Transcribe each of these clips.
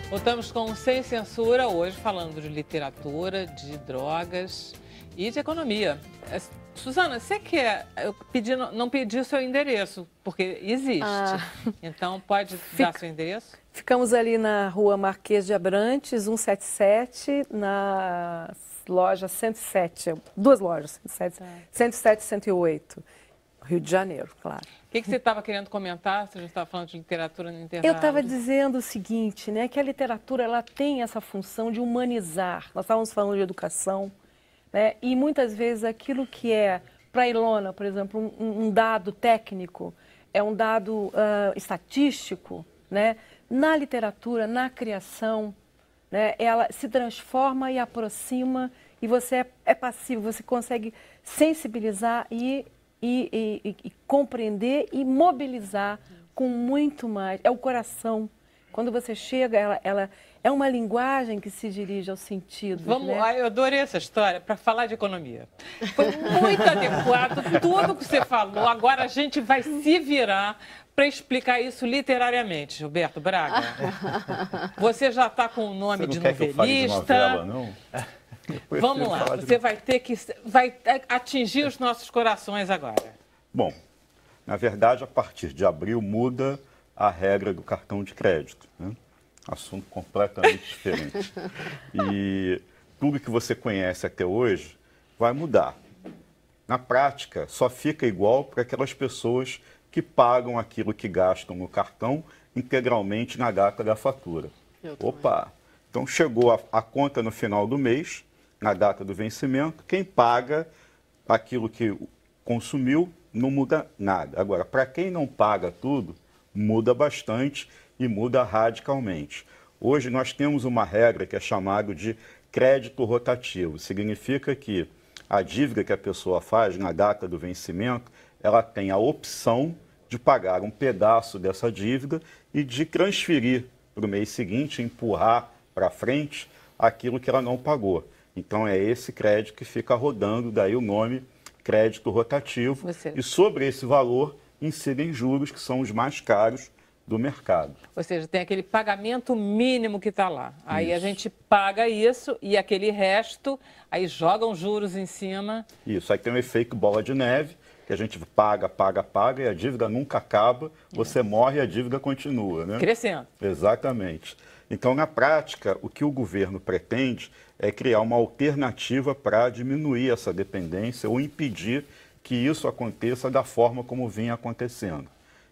Voltamos com Sem Censura, hoje falando de literatura, de drogas e de economia. Suzana, você quer... não pedi seu endereço, porque existe. Então, pode dar seu endereço? Ficamos ali na rua Marquês de Abrantes, 177, na loja 107. Duas lojas, 107 e 108. Rio de Janeiro, claro. O que você estava querendo comentar? Você já estava falando de literatura no intervalo. Eu estava dizendo o seguinte, né, que a literatura ela tem essa função de humanizar. Nós estávamos falando de educação, né, e muitas vezes aquilo que é, para a Ilona, por exemplo, um dado técnico, é um dado estatístico, né, na literatura, na criação, né, ela se transforma e aproxima, e você é passivo, você consegue sensibilizar e compreender e mobilizar com muito mais. É o coração. Quando você chega, ela é uma linguagem que se dirige aos sentidos. Vamos, né? Eu adorei essa história para falar de economia. Foi muito adequado tudo que você falou. Agora a gente vai se virar para explicar isso literariamente, Gilberto Braga. Você já está com o nome de novelista. Que eu fale de novela, não? Vamos lá, você vai ter que atingir os nossos corações agora. Bom, na verdade, a partir de abril muda a regra do cartão de crédito, né? Assunto completamente diferente. E tudo que você conhece até hoje vai mudar. Na prática, só fica igual para aquelas pessoas que pagam aquilo que gastam no cartão integralmente na data da fatura. Opa! Então chegou a conta no final do mês, na data do vencimento, quem paga aquilo que consumiu não muda nada. Agora, para quem não paga tudo, muda bastante e muda radicalmente. Hoje nós temos uma regra que é chamada de crédito rotativo. Significa que a dívida que a pessoa faz na data do vencimento, ela tem a opção de pagar um pedaço dessa dívida e de transferir para o mês seguinte, empurrar para frente aquilo que ela não pagou. Então, é esse crédito que fica rodando, daí o nome crédito rotativo. E sobre esse valor incidem juros que são os mais caros do mercado. Ou seja, tem aquele pagamento mínimo que está lá. Aí a gente paga isso e aquele resto, aí jogam juros em cima. Isso, aí tem um efeito bola de neve, que a gente paga e a dívida nunca acaba, você morre e a dívida continua, né? Crescendo. Exatamente. Então, na prática, o que o governo pretende é criar uma alternativa para diminuir essa dependência ou impedir que isso aconteça da forma como vinha acontecendo.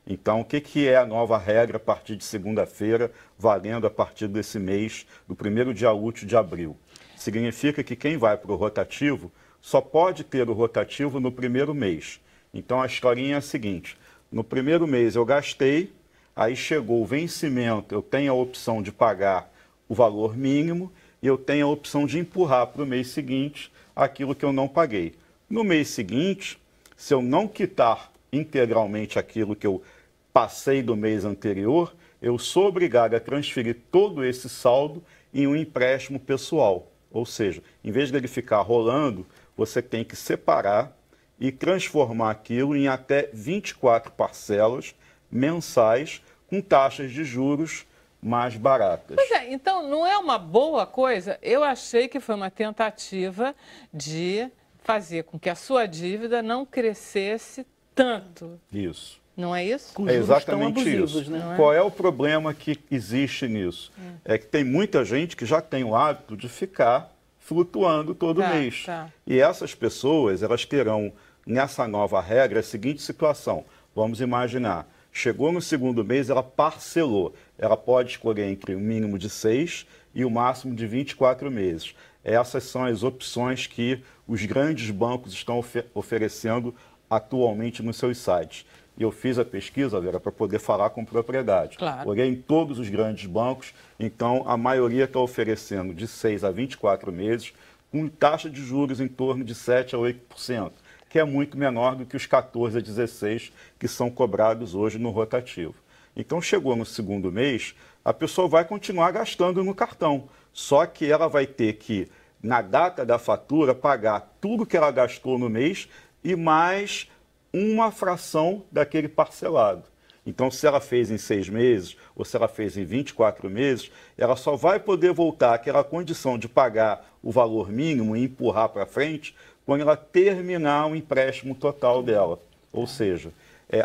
Então, o que é a nova regra a partir de segunda-feira, valendo a partir desse mês, do primeiro dia útil de abril? Significa que quem vai para o rotativo só pode ter o rotativo no primeiro mês. Então, a historinha é a seguinte: no primeiro mês eu gastei, aí chegou o vencimento, eu tenho a opção de pagar o valor mínimo e eu tenho a opção de empurrar para o mês seguinte aquilo que eu não paguei. No mês seguinte, se eu não quitar integralmente aquilo que eu passei do mês anterior, eu sou obrigado a transferir todo esse saldo em um empréstimo pessoal. Ou seja, em vez dele ficar rolando, você tem que separar e transformar aquilo em até 24 parcelas mensais com taxas de juros mais baratas. Pois é, então não é uma boa coisa? Eu achei que foi uma tentativa de fazer com que a sua dívida não crescesse tanto. Isso. Não é isso? É exatamente isso. Né? Qual é o problema que existe nisso? É que tem muita gente que já tem o hábito de ficar flutuando todo mês. E essas pessoas, elas terão, nessa nova regra, a seguinte situação. Vamos imaginar, chegou no segundo mês, ela parcelou. Ela pode escolher entre o mínimo de 6 e o máximo de 24 meses. Essas são as opções que os grandes bancos estão oferecendo atualmente nos seus sites. E eu fiz a pesquisa, Vera, para poder falar com propriedade. Claro. Olhei em todos os grandes bancos, então a maioria está oferecendo de 6 a 24 meses, com taxa de juros em torno de 7 a 8%, que é muito menor do que os 14 a 16% que são cobrados hoje no rotativo. Então, chegou no segundo mês, a pessoa vai continuar gastando no cartão, só que ela vai ter que, na data da fatura, pagar tudo que ela gastou no mês e mais uma fração daquele parcelado. Então, se ela fez em 6 meses ou se ela fez em 24 meses, ela só vai poder voltar àquela condição de pagar o valor mínimo e empurrar para frente quando ela terminar o empréstimo total dela. Ou seja,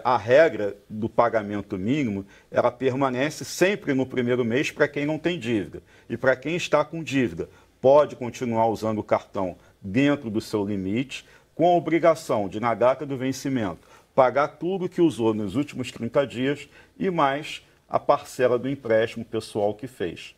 a regra do pagamento mínimo, ela permanece sempre no primeiro mês para quem não tem dívida. E para quem está com dívida, pode continuar usando o cartão dentro do seu limite, com a obrigação de, na data do vencimento, pagar tudo que usou nos últimos 30 dias e mais a parcela do empréstimo pessoal que fez.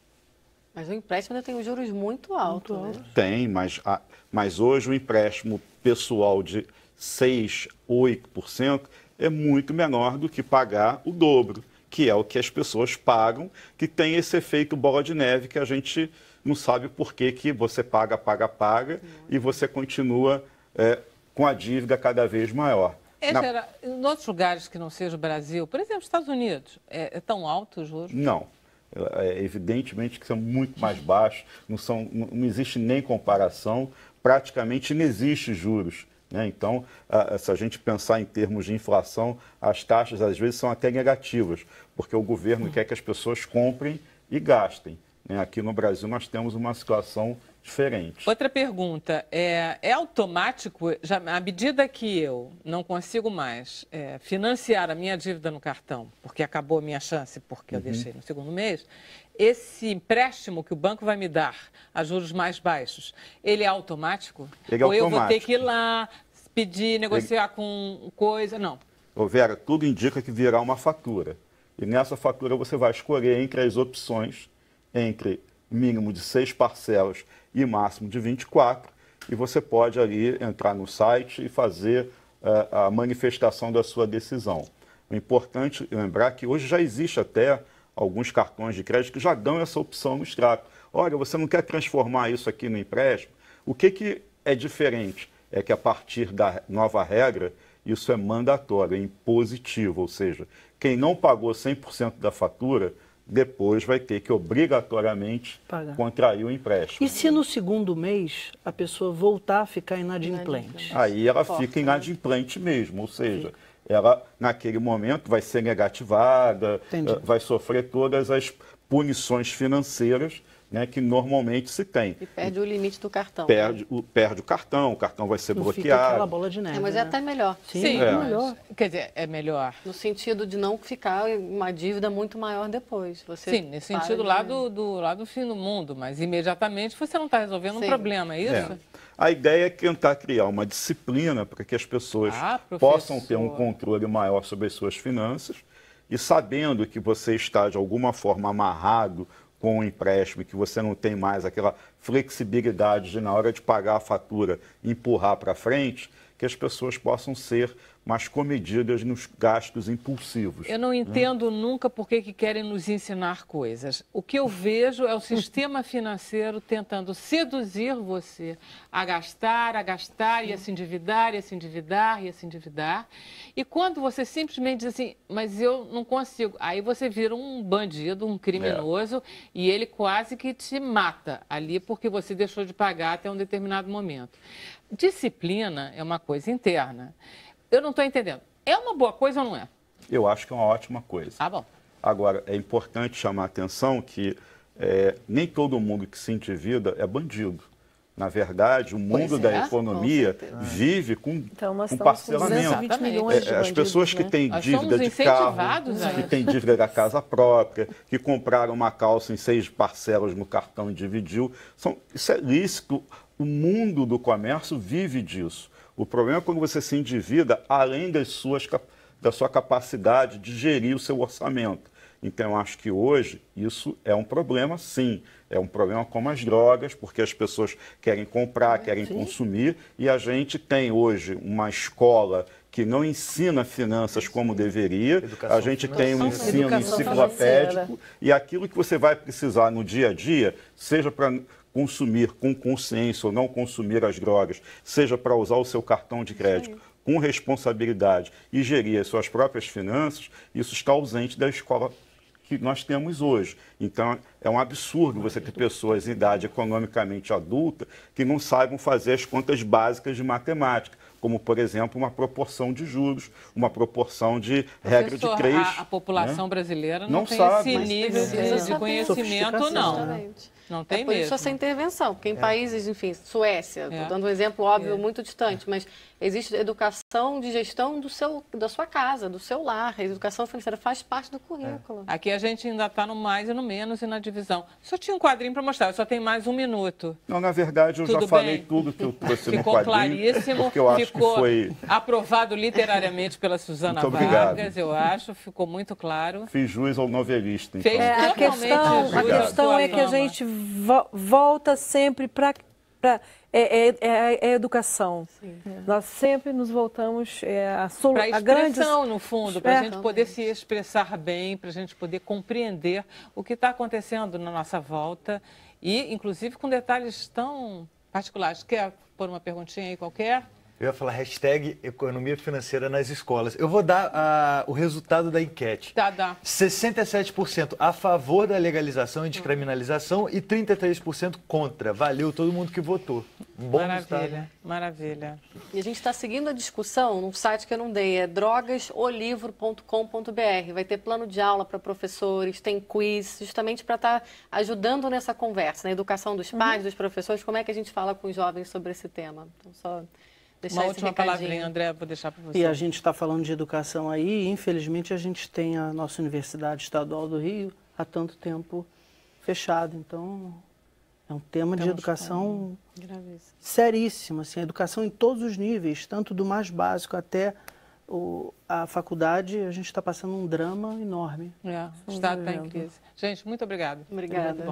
Mas o empréstimo ainda tem os juros muito altos, né? Tem, mas hoje o empréstimo pessoal de 6%, 8% é muito menor do que pagar o dobro, que é o que as pessoas pagam, que tem esse efeito bola de neve que a gente não sabe por que você paga, e você continua com a dívida cada vez maior. Em outros lugares que não seja o Brasil, por exemplo, Estados Unidos, é tão alto os juros? Não. Evidentemente que são muito mais baixos, não existe nem comparação, praticamente não existe juros. Né? Então, se a gente pensar em termos de inflação, as taxas às vezes são até negativas, porque o governo quer que as pessoas comprem e gastem. Né? Aqui no Brasil nós temos uma situação diferente. Outra pergunta, é automático, à medida que eu não consigo mais financiar a minha dívida no cartão, porque acabou a minha chance, porque eu deixei no segundo mês, esse empréstimo que o banco vai me dar a juros mais baixos, ele é automático? Ele é automático. Eu vou ter que ir lá, pedir, negociar com coisa? Não. Ô Vera, tudo indica que virá uma fatura. E nessa fatura você vai escolher entre as opções, entre mínimo de 6 parcelas e máximo de 24, e você pode ali entrar no site e fazer a manifestação da sua decisão. É importante lembrar que hoje já existe até alguns cartões de crédito que já dão essa opção no extrato. Olha, você não quer transformar isso aqui no empréstimo? O que é diferente? É que a partir da nova regra, isso é mandatório, é impositivo, ou seja, quem não pagou 100% da fatura, depois vai ter que obrigatoriamente contrair o empréstimo. E se no segundo mês a pessoa voltar a ficar inadimplente? Aí ela fica inadimplente mesmo, ou seja, ela naquele momento vai ser negativada, vai sofrer todas as punições financeiras, né, que normalmente se tem. E perde o limite do cartão. Perde o cartão vai ser bloqueado. Fica aquela bola de neve. Mas é até melhor. Sim, é melhor. Quer dizer, é melhor. No sentido de não ficar uma dívida muito maior depois. Você nesse sentido lá do fim do mundo, mas imediatamente você não está resolvendo um problema, é isso? A ideia é tentar criar uma disciplina para que as pessoas possam ter um controle maior sobre as suas finanças e sabendo que você está de alguma forma amarrado com o empréstimo, que você não tem mais aquela flexibilidade de, na hora de pagar a fatura, empurrar para frente, que as pessoas possam ser mais comedidas nos gastos impulsivos. Eu não entendo nunca por que querem nos ensinar coisas. O que eu vejo é o sistema financeiro tentando seduzir você a gastar e a se endividar, e a se endividar, e a se endividar. E quando você simplesmente diz assim, mas eu não consigo, aí você vira um bandido, um criminoso, e ele quase que te mata ali porque você deixou de pagar até um determinado momento. Disciplina é uma coisa interna. Eu não estou entendendo. É uma boa coisa ou não é? Eu acho que é uma ótima coisa. Ah, bom. Agora, é importante chamar a atenção que nem todo mundo que se endivida é bandido. Na verdade, o mundo da economia vive com parcelamento. 220 milhões de bandidos, as pessoas que têm dívida de carro, que têm dívida da casa própria, que compraram uma calça em 6 parcelas no cartão e dividiu, isso é lícito. O mundo do comércio vive disso. O problema é quando você se endivida além da sua capacidade de gerir o seu orçamento. Então, eu acho que hoje isso é um problema, sim. É um problema como as drogas, porque as pessoas querem comprar, querem consumir, e a gente tem hoje uma escola que não ensina finanças como deveria, a gente tem um ensino enciclopédico, e aquilo que você vai precisar no dia a dia, seja para consumir com consciência ou não consumir as drogas, seja para usar o seu cartão de crédito com responsabilidade e gerir as suas próprias finanças, isso está ausente da escola que nós temos hoje. Então, é um absurdo você ter pessoas em idade economicamente adulta que não saibam fazer as contas básicas de matemática. como, por exemplo, uma proporção de juros, uma proporção de regra de três. A população brasileira não tem sabe, esse nível de conhecimento, não. Exatamente. Não tem por mesmo. isso essa intervenção, porque em países, enfim, Suécia, estou dando um exemplo óbvio muito distante, mas existe educação de gestão da sua casa, do seu lar, a educação financeira faz parte do currículo. Aqui a gente ainda está no mais e no menos e na divisão. Só tinha um quadrinho para mostrar, só tem mais 1 minuto. Não, na verdade, eu já falei tudo que eu trouxe no ficou quadrinho. Claríssimo, porque eu acho ficou que foi aprovado literariamente pela Suzana Muito obrigado. Vargas, eu acho, ficou muito claro. Fiz jus ao novelista, então. Fez A questão é que a gente volta sempre para a educação. Nós sempre nos voltamos para a expressão, no fundo, para a gente poder se expressar bem, para a gente poder compreender o que está acontecendo na nossa volta e, inclusive, com detalhes tão particulares. Quer pôr uma perguntinha aí qualquer? Eu ia falar hashtag economia financeira nas escolas. Eu vou dar o resultado da enquete. Dá. 67% a favor da legalização e descriminalização e 33% contra. Valeu todo mundo que votou. Um bom resultado. Maravilha. E a gente está seguindo a discussão num site que eu não dei, é drogasolivro.com.br. Vai ter plano de aula para professores, tem quiz, justamente para estar ajudando nessa conversa, na educação dos pais, dos professores, como é que a gente fala com os jovens sobre esse tema. Então, só... Uma última palavrinha, André, vou deixar para você. E a gente está falando de educação aí, e infelizmente a gente tem a nossa Universidade Estadual do Rio há tanto tempo fechada. Então, é um tema de educação seríssimo, assim, a educação em todos os níveis, tanto do mais básico até a faculdade, a gente está passando um drama enorme. O Estado está em crise. Gente, muito obrigada. Obrigada.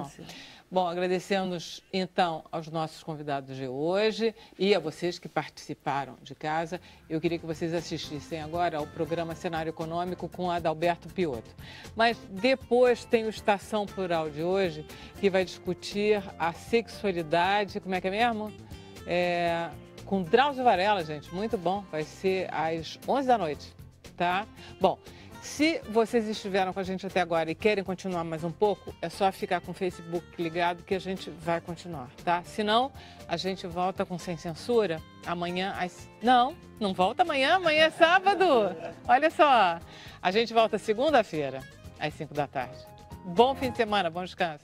Bom, agradecemos então aos nossos convidados de hoje e a vocês que participaram de casa. Eu queria que vocês assistissem agora ao programa Cenário Econômico com Adalberto Piotto. Mas depois tem o Estação Plural de hoje, que vai discutir a sexualidade, como é que é mesmo? Com Drauzio Varela, gente, muito bom. Vai ser às 11 da noite, tá? Bom, se vocês estiveram com a gente até agora e querem continuar mais um pouco, é só ficar com o Facebook ligado que a gente vai continuar, tá? Se não, a gente volta com Sem Censura amanhã às... Não volta amanhã, amanhã é sábado. Olha só, a gente volta segunda-feira às 5 da tarde. Bom fim de semana, bom descanso.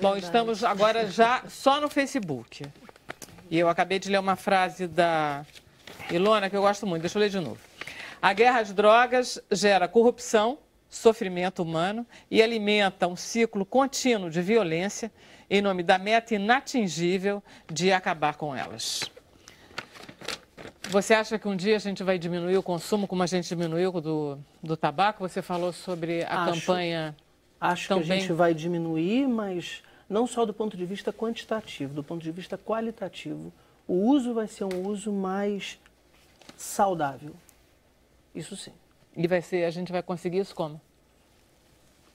Bom, estamos agora já só no Facebook. E eu acabei de ler uma frase da Ilona que eu gosto muito. Deixa eu ler de novo. A guerra às drogas gera corrupção, sofrimento humano e alimenta um ciclo contínuo de violência em nome da meta inatingível de acabar com elas. Você acha que um dia a gente vai diminuir o consumo como a gente diminuiu do tabaco? Você falou sobre a campanha... Acho que a gente vai diminuir, mas não só do ponto de vista quantitativo, do ponto de vista qualitativo. O uso vai ser um uso mais saudável. Isso sim. E a gente vai conseguir isso como?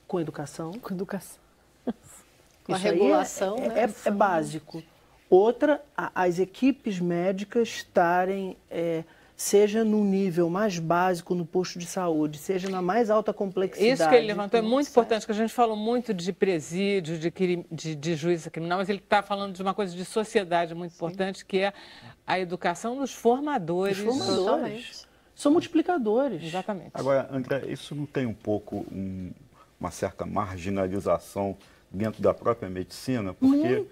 Com educação. Com educação. Com a regulação, né? É básico. Outra, as equipes médicas estarem... seja no nível mais básico no posto de saúde, seja na mais alta complexidade. Isso que ele levantou é muito importante, que a gente falou muito de presídio, de juíza criminal, mas ele está falando de uma coisa de sociedade muito importante, que é a educação dos formadores. Os formadores. São multiplicadores. Exatamente. Agora, André, isso não tem um pouco uma certa marginalização dentro da própria medicina, porque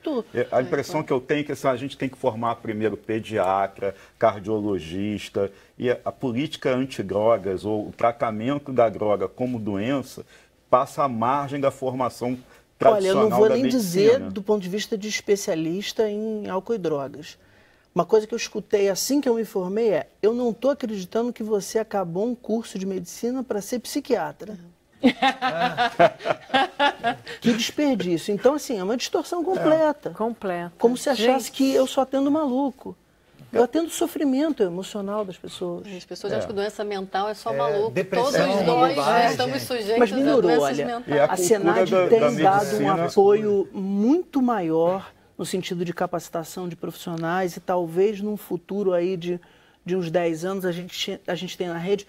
a impressão que eu tenho é que a gente tem que formar primeiro pediatra, cardiologista, e a política antidrogas ou o tratamento da droga como doença passa à margem da formação tradicional. Olha, eu não vou nem medicina. dizer do ponto de vista de especialista em álcool e drogas. Uma coisa que eu escutei assim que eu me formei é: eu não estou acreditando que você acabou um curso de medicina para ser psiquiatra. Que desperdício. Então, assim, é uma distorção completa. Completa. Como se achasse que eu só atendo maluco. Eu atendo o sofrimento emocional das pessoas. As pessoas acham que doença mental é só maluco. Depressão, Todos nós bobagem. estamos sujeitos Mas a melhorou, doenças olha, mentais. a Senad da tem dado um medicina. apoio muito maior no sentido de capacitação de profissionais e talvez num futuro aí de uns 10 anos a gente tem na rede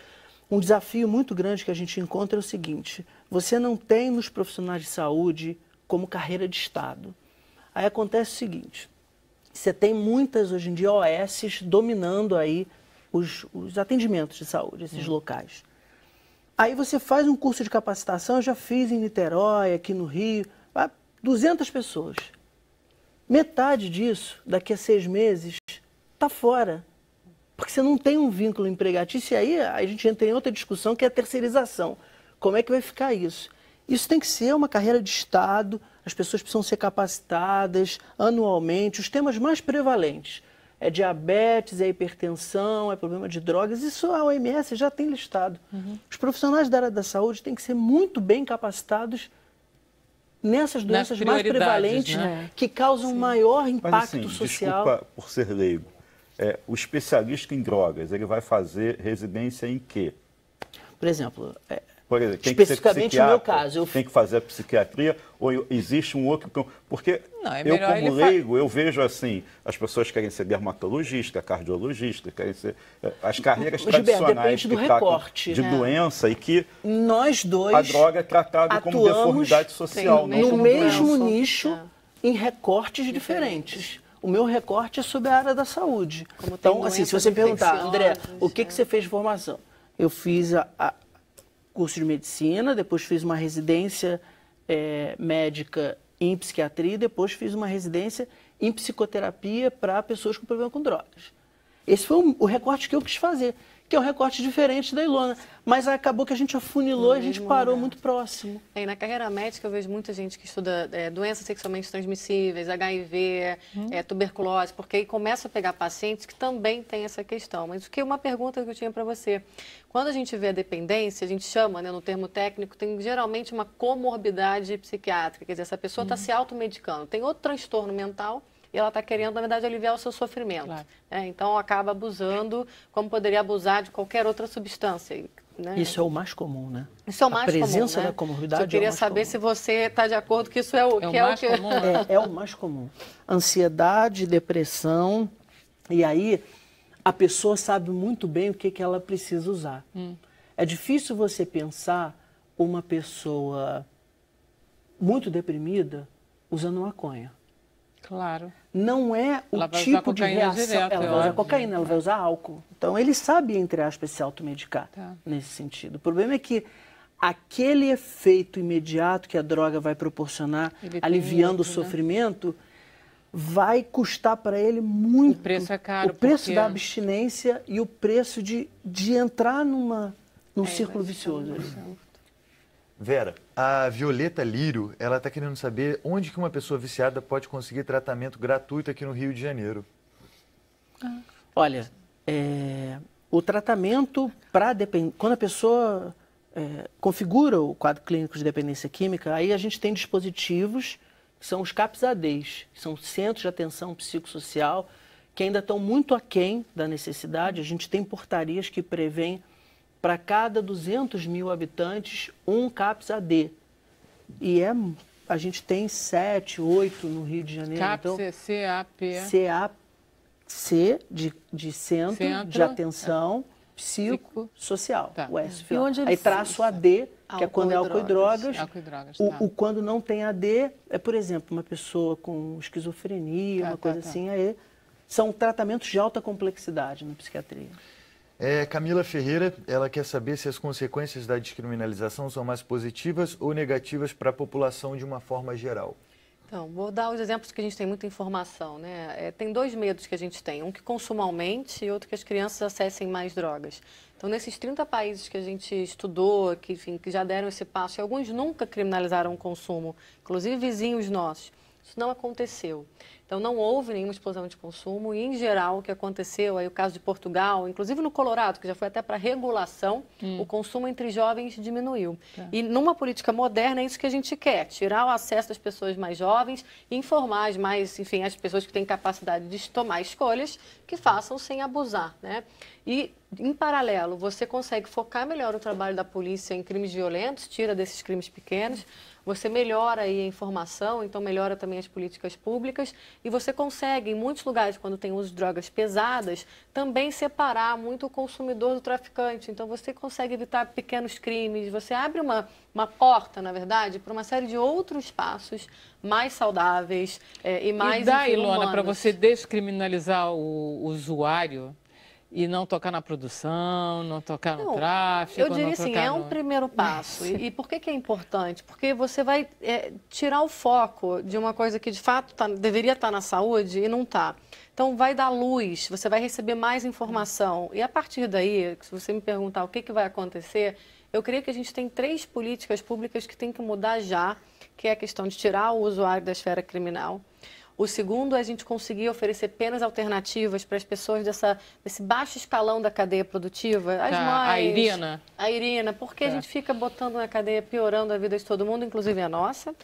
um desafio muito grande que a gente encontra é o seguinte, você não tem nos profissionais de saúde como carreira de Estado. Aí acontece o seguinte, você tem muitas, hoje em dia, OSs dominando aí os atendimentos de saúde, esses locais. Aí você faz um curso de capacitação, eu já fiz em Niterói, aqui no Rio, 200 pessoas. Metade disso, daqui a 6 meses, está fora. Porque você não tem um vínculo empregatício. E aí a gente entra em outra discussão, que é a terceirização. Como é que vai ficar isso? Isso tem que ser uma carreira de Estado, as pessoas precisam ser capacitadas anualmente. Os temas mais prevalentes é diabetes, é hipertensão, é problema de drogas. Isso a OMS já tem listado. Os profissionais da área da saúde têm que ser muito bem capacitados nessas doenças mais prevalentes, né? que causam maior impacto Mas, assim, social. Desculpa por ser leigo. O especialista em drogas, ele vai fazer residência em quê? Por exemplo, Por exemplo, tem especificamente que ser no meu psiquiatra, caso, tem que fazer a psiquiatria ou existe um outro campo? Porque Não, é eu, melhor como ele leigo, eu vejo assim, as pessoas querem ser dermatologista, cardiologista, querem ser as carreiras Gilberto, tradicionais depende do que tratam recorte. de doença e que Nós dois a droga é tratada como atuamos deformidade social, não no como mesmo doença. nicho, em recortes diferentes. O meu recorte é sobre a área da saúde. Como Então, tem assim, se doenças você perguntar, André, infecciosas, o que você fez de formação? Eu fiz curso de medicina, depois fiz uma residência médica em psiquiatria, depois fiz uma residência em psicoterapia para pessoas com problema com drogas. Esse foi o recorte que eu quis fazer, que é um recorte diferente da Ilona. Mas acabou que a gente afunilou, a gente parou muito próximo. E na carreira médica eu vejo muita gente que estuda doenças sexualmente transmissíveis, HIV, tuberculose, porque aí começa a pegar pacientes que também têm essa questão. Mas uma pergunta que eu tinha para você. Quando a gente vê a dependência, a gente chama, né, no termo técnico, tem geralmente uma comorbidade psiquiátrica. Quer dizer, essa pessoa está se automedicando, tem outro transtorno mental e ela está querendo, na verdade, aliviar o seu sofrimento. Claro. Então, acaba abusando, como poderia abusar de qualquer outra substância. Né? Isso é o mais comum, né? Isso é o mais comum, A presença né? da comorbidade Eu queria saber comum. se você está de acordo que isso é o mais comum. É o mais comum. Ansiedade, depressão, e aí a pessoa sabe muito bem o que ela precisa usar. É difícil você pensar uma pessoa muito deprimida usando maconha. Claro. Não é o Ela vai usar tipo de cocaína reação. direto, Ela vai usar cocaína, ela vai usar álcool. Então, ele sabe, entre aspas, se automedicar nesse sentido. O problema é que aquele efeito imediato que a droga vai proporcionar, aliviando o sofrimento, vai custar para ele muito. O preço é caro. O preço da abstinência e o preço de entrar num círculo vicioso. Vera, a Violeta Lírio, ela está querendo saber onde que uma pessoa viciada pode conseguir tratamento gratuito aqui no Rio de Janeiro. Olha, o tratamento quando a pessoa configura o quadro clínico de dependência química, aí a gente tem dispositivos que são os CAPS-ADs, que são centros de atenção psicossocial, que ainda estão muito aquém da necessidade. A gente tem portarias que prevêem para cada 200 mil habitantes, um CAPS-AD. E a gente tem 7, 8 no Rio de Janeiro. CAPS, então, C de Centro de Atenção Psicossocial, o SPO. Aí traço AD, que é quando é álcool e drogas. Quando não tem AD, por exemplo, uma pessoa com esquizofrenia, uma coisa assim, aí são tratamentos de alta complexidade na psiquiatria. Camila Ferreira, ela quer saber se as consequências da descriminalização são mais positivas ou negativas para a população de uma forma geral. Então, vou dar os exemplos que a gente tem muita informação, né? Tem 2 medos que a gente tem, um que consuma aumente e outro que as crianças acessem mais drogas. Então, nesses 30 países que a gente estudou, que já deram esse passo, e alguns nunca criminalizaram o consumo, inclusive vizinhos nossos, Isso não aconteceu. Então, não houve nenhuma explosão de consumo e, em geral, o que aconteceu, aí o caso de Portugal, inclusive no Colorado, que já foi até para regulação, o consumo entre jovens diminuiu. E numa política moderna é isso que a gente quer, tirar o acesso das pessoas mais jovens e informar as pessoas que têm capacidade de tomar escolhas que façam sem abusar, né? E, em paralelo, você consegue focar melhor o trabalho da polícia em crimes violentos, tira desses crimes pequenos, você melhora aí a informação, então melhora também as políticas públicas e você consegue, em muitos lugares, quando tem uso de drogas pesadas, também separar muito o consumidor do traficante. Então você consegue evitar pequenos crimes, você abre uma porta, na verdade, para uma série de outros passos mais saudáveis e mais E dá, Ilona, para você descriminalizar o usuário e não tocar na produção, não tocar no tráfico? Eu diria assim, é um primeiro passo. E por que é importante? Porque você vai tirar o foco de uma coisa que de fato deveria estar na saúde e não está. Então vai dar luz, você vai receber mais informação. E a partir daí, se você me perguntar o que vai acontecer, eu creio que a gente tem 3 políticas públicas que tem que mudar já, que é a questão de tirar o usuário da esfera criminal. O segundo é a gente conseguir oferecer penas alternativas para as pessoas desse baixo escalão da cadeia produtiva. As mães, a Irina, porque a gente fica botando na cadeia, piorando a vida de todo mundo, inclusive a nossa.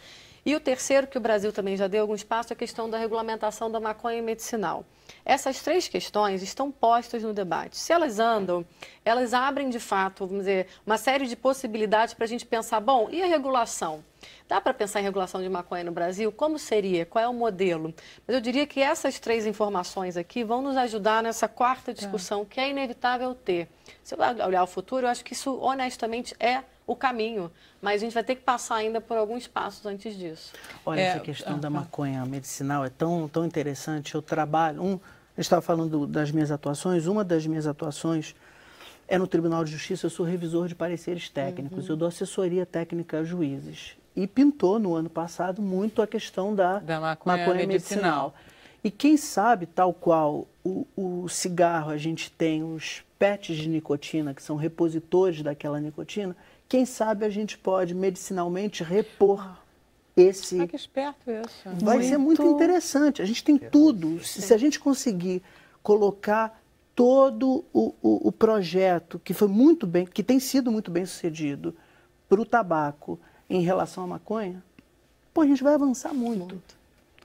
E o terceiro, que o Brasil também já deu alguns passos, é a questão da regulamentação da maconha medicinal. Essas 3 questões estão postas no debate. Se elas andam, elas abrem de fato, vamos dizer, uma série de possibilidades para a gente pensar, bom, e a regulação? Dá para pensar em regulação de maconha no Brasil? Como seria? Qual é o modelo? Mas eu diria que essas 3 informações aqui vão nos ajudar nessa 4ª discussão, que é inevitável ter. Se eu olhar o futuro, eu acho que isso, honestamente, é o caminho. Mas a gente vai ter que passar ainda por alguns passos antes disso. Olha, essa questão da maconha medicinal é tão interessante. Eu trabalho... a gente estava falando das minhas atuações. Uma das minhas atuações é no Tribunal de Justiça. Eu sou revisor de pareceres técnicos. Eu dou assessoria técnica a juízes. E pintou no ano passado muito a questão da maconha medicinal. E quem sabe, tal qual o cigarro, a gente tem os PETs de nicotina, que são repositores daquela nicotina, quem sabe a gente pode medicinalmente repor esse... que esperto isso. Vai ser muito interessante. A gente tem tudo. Se a gente conseguir colocar todo o projeto que foi muito bem, que tem sido muito bem sucedido para o tabaco em relação à maconha, a gente vai avançar muito.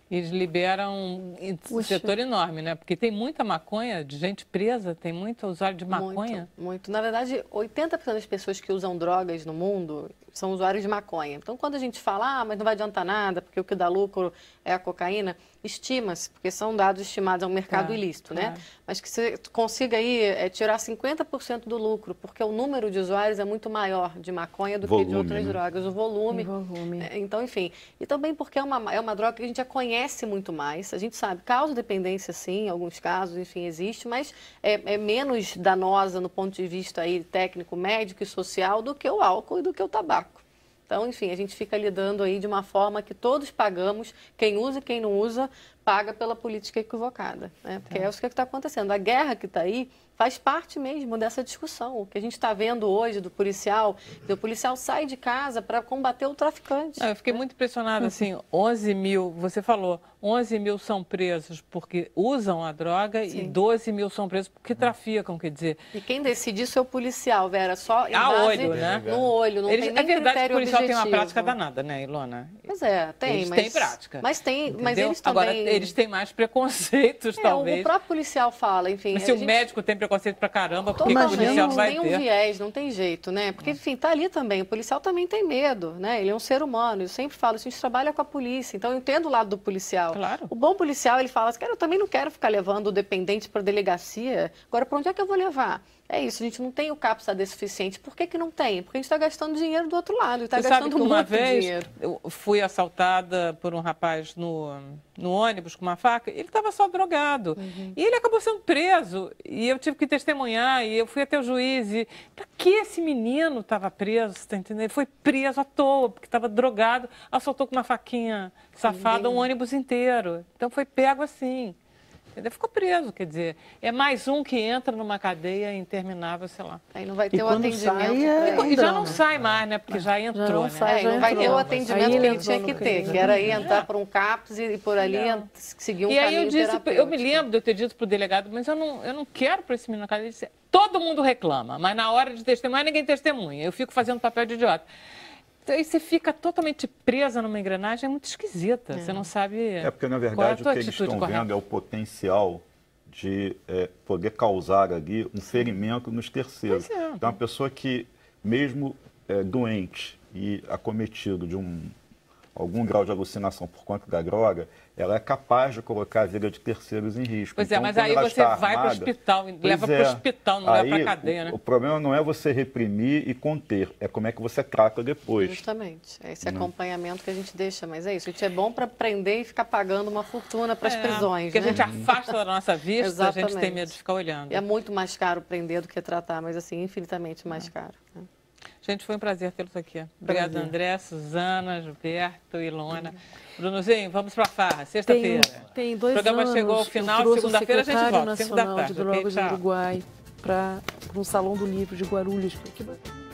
Eles liberam um setor enorme, né? Porque tem muita maconha, de gente presa, tem muito usuário de maconha. Muito. Na verdade, 80% das pessoas que usam drogas no mundo são usuários de maconha. Então, quando a gente fala, mas não vai adiantar nada, porque o que dá lucro é a cocaína, estima-se, porque são dados estimados, é um mercado ilícito, né? Mas que você consiga aí tirar 50% do lucro, porque o número de usuários é muito maior de maconha do que de outras drogas. O volume. Então, enfim. E também porque é uma droga que a gente já conhece muito mais. A gente sabe, causa dependência, sim, em alguns casos, enfim, existe, mas é menos danosa no ponto de vista aí, técnico, médico e social do que o álcool e do que o tabaco. Então, enfim, a gente fica lidando aí de uma forma que todos pagamos, quem usa e quem não usa, paga pela política equivocada, né? Porque é isso que está acontecendo. A guerra que está aí faz parte mesmo dessa discussão. O que a gente está vendo hoje do policial sai de casa para combater o traficante. Eu fiquei muito impressionada, assim, 11 mil, você falou, 11 mil são presos porque usam a droga e 12 mil são presos porque traficam, quer dizer. E quem decide isso é o policial, Vera, só em a base olho, né? no olho, não tem nem critério objetivo. É verdade que o policial tem uma prática danada, né, Ilona? Pois é, tem. Eles têm prática. Mas eles também... Agora, eles têm mais preconceitos, talvez. O próprio policial fala, enfim... Mas se o médico tem preconceito pra caramba, porque o policial não vai ter? Tem um viés, não tem jeito, né? Porque, enfim, tá ali também. O policial também tem medo, né? Ele é um ser humano. Eu sempre falo, a gente trabalha com a polícia, então eu entendo o lado do policial. Claro. O bom policial, ele fala assim, cara, eu também não quero ficar levando o dependente para delegacia. Agora, para onde é que eu vou levar? É isso, a gente não tem o capacidade suficiente. Por que não tem? Porque a gente está gastando dinheiro do outro lado, está gastando muito dinheiro. Eu fui assaltada por um rapaz no ônibus com uma faca, ele estava só drogado. E ele acabou sendo preso, e eu tive que testemunhar, e eu fui até o juiz. E para que esse menino estava preso, você tá entendendo? Ele foi preso à toa, porque estava drogado, assaltou com uma faquinha safada um ônibus inteiro. Então foi pego assim. Entendeu? Ficou preso, quer dizer, é mais um que entra numa cadeia interminável, sei lá. Aí não vai ter o quando atendimento. sai, E já não sai mais, né? Porque já entrou, não né? sai, Não vai ter o entrou. atendimento Aí que ele ele tinha entrou que no ter, crime. que era ir entrar por um CAPS e por ali seguir um E caminho aí eu disse, eu me terapêutico. lembro de eu ter dito pro delegado, mas eu não quero para esse menino na cadeia. Ele disse, todo mundo reclama, mas na hora de testemunhar ninguém testemunha. Eu fico fazendo papel de idiota. Então, aí você fica totalmente presa numa engrenagem, é muito esquisita. Você não sabe. É porque, na qual é a verdade, o tua que eles atitude estão correta. vendo é o potencial de poder causar ali um ferimento nos terceiros. Pois é. Então, a pessoa que, mesmo doente e acometido de algum grau de alucinação por conta da droga, ela é capaz de colocar a vida de terceiros em risco. Pois então, mas quando aí ela você está vai para o armada, hospital, pois leva para o hospital, não leva para a cadeia, né? O problema não é você reprimir e conter, é como é que você trata depois. Justamente. É esse acompanhamento que a gente deixa. Mas é isso. Isso é bom para prender e ficar pagando uma fortuna para as prisões. Porque né? a gente afasta da nossa vista, a gente tem Exatamente. medo de ficar olhando. É muito mais caro prender do que tratar, mas assim, infinitamente mais caro. Né? Gente, foi um prazer tê-los aqui. Obrigada, André, Suzana, Gilberto, Ilona. Brunozinho, vamos para a farra, sexta-feira. Tem 2 O programa anos, chegou ao eu final, trouxe segunda-feira a gente o secretário volta, 5 da nacional tarde. de Ok, drogas do tchau. Uruguai para um salão do livro de Guarulhos. Que bacana.